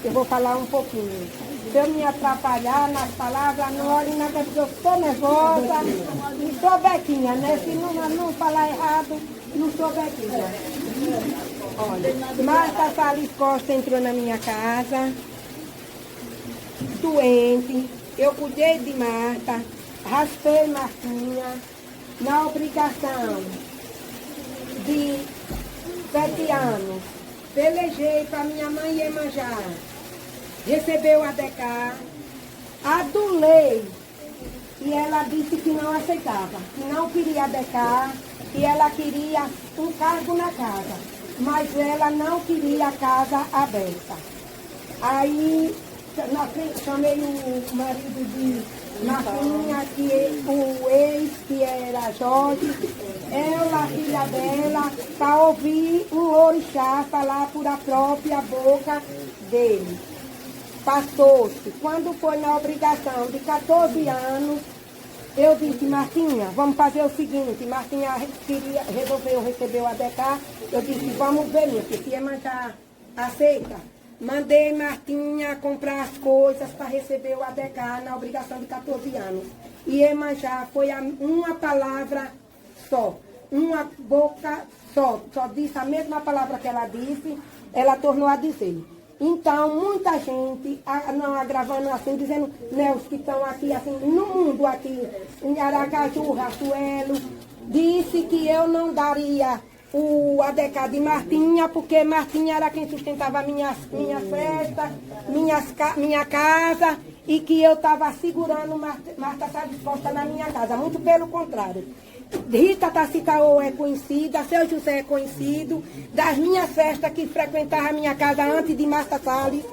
Eu vou falar um pouquinho. Se eu me atrapalhar nas palavras, não olhe na cabeça, eu estou nervosa e sou Bequinha, né? Se não falar errado, não sou Bequinha. Olha, Marta Salles Costa entrou na minha casa, doente. Eu cuidei de Marta, raspei Martinha, na obrigação de 7 anos. Pelejei para minha mãe Iemanjá, recebeu a DK, adulei e ela disse que não aceitava, que não queria a DK, que ela queria um cargo na casa, mas ela não queria a casa aberta. Aí chamei o marido de Martinha, que o ex, que era Jorge, ela, filha dela, para ouvir um orixá falar por a própria boca dele. Passou-se. Quando foi na obrigação de 14 anos, eu disse, Martinha, vamos fazer o seguinte. Martinha resolveu receber a DK. Eu disse, vamos ver, minha filha, se Iemanjá aceita. Mandei Martinha comprar as coisas para receber o ADK na obrigação de 14 anos. E Iemanjá foi uma palavra só, uma boca só disse a mesma palavra que ela disse, ela tornou a dizer. Então, muita gente, não agravando assim, dizendo, né, os que estão aqui, assim, no mundo aqui, em Aracaju, Rachuelo, disse que eu não daria o ADK de Martinha, porque Martinha era quem sustentava minha festa, minha casa, e que eu estava segurando Marta Salles Costa na minha casa. Muito pelo contrário. Rita Tacitaô é conhecida, Seu José é conhecido, das minhas festas que frequentava a minha casa antes de Marta Salles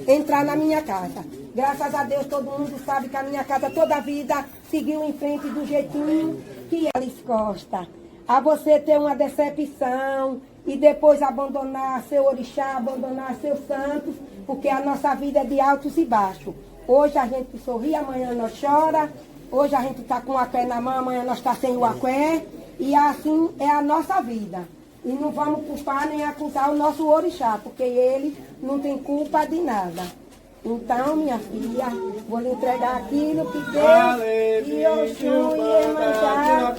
entrar na minha casa. Graças a Deus todo mundo sabe que a minha casa toda a vida seguiu em frente do jeitinho que Salles Costa. A você ter uma decepção e depois abandonar seu orixá, abandonar seus santos, porque a nossa vida é de altos e baixos. Hoje a gente sorri, amanhã nós chora, hoje a gente está com o aqué na mão, amanhã nós está sem o aqué, e assim é a nossa vida. E não vamos culpar nem acusar o nosso orixá, porque ele não tem culpa de nada. Então, minha filha, vou lhe entregar aquilo que Deus e Oxum e Iemanjá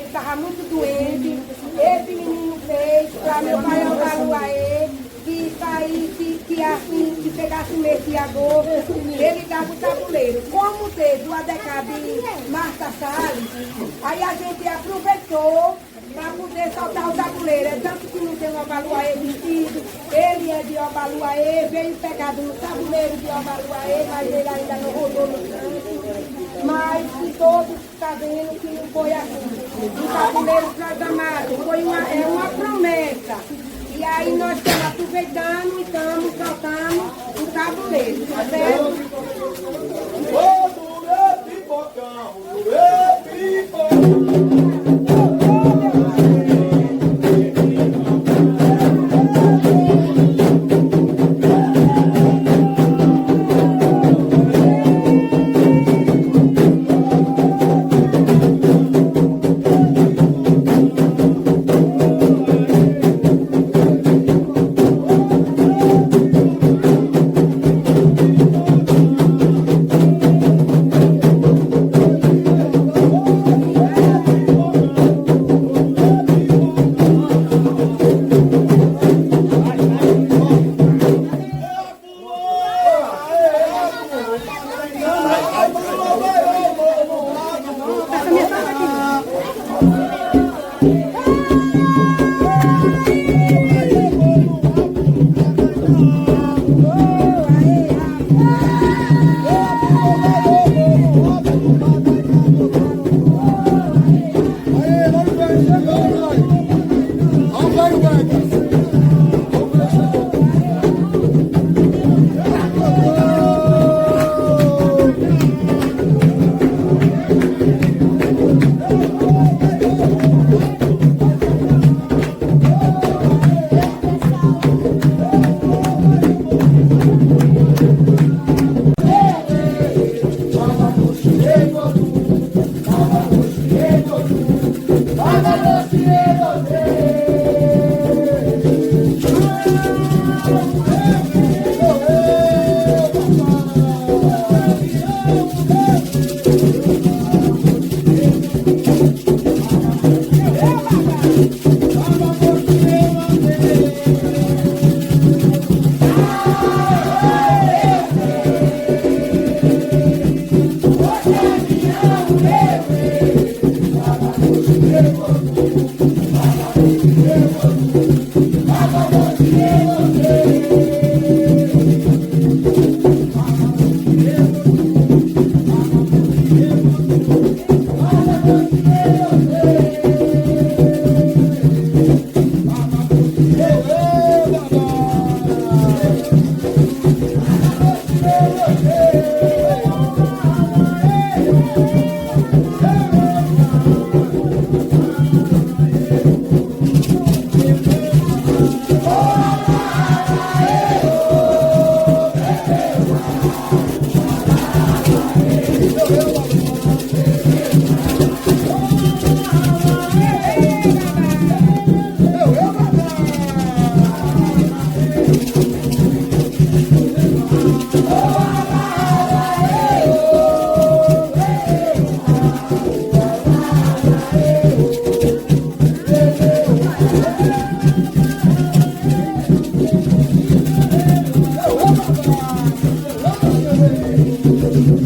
ele estava muito doente. Esse menino fez para meu pai Obaluaê que saísse, que assim, que pegasse o mês de agosto, ele dava o tabuleiro. Como teve o ADK de Marta Salles, aí a gente aproveitou para poder soltar o tabuleiro. É tanto que não tem o Obaluaê vestido, ele é de Obaluaê, veio pegado no tabuleiro de Obaluaê, mas ele ainda não rodou no canto. Mas que todos estão vendo que não foi assim. O tabuleiro programado foi uma promessa. E aí nós estamos aproveitando e estamos soltando o tabuleiro, tá certo?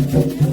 Thank you.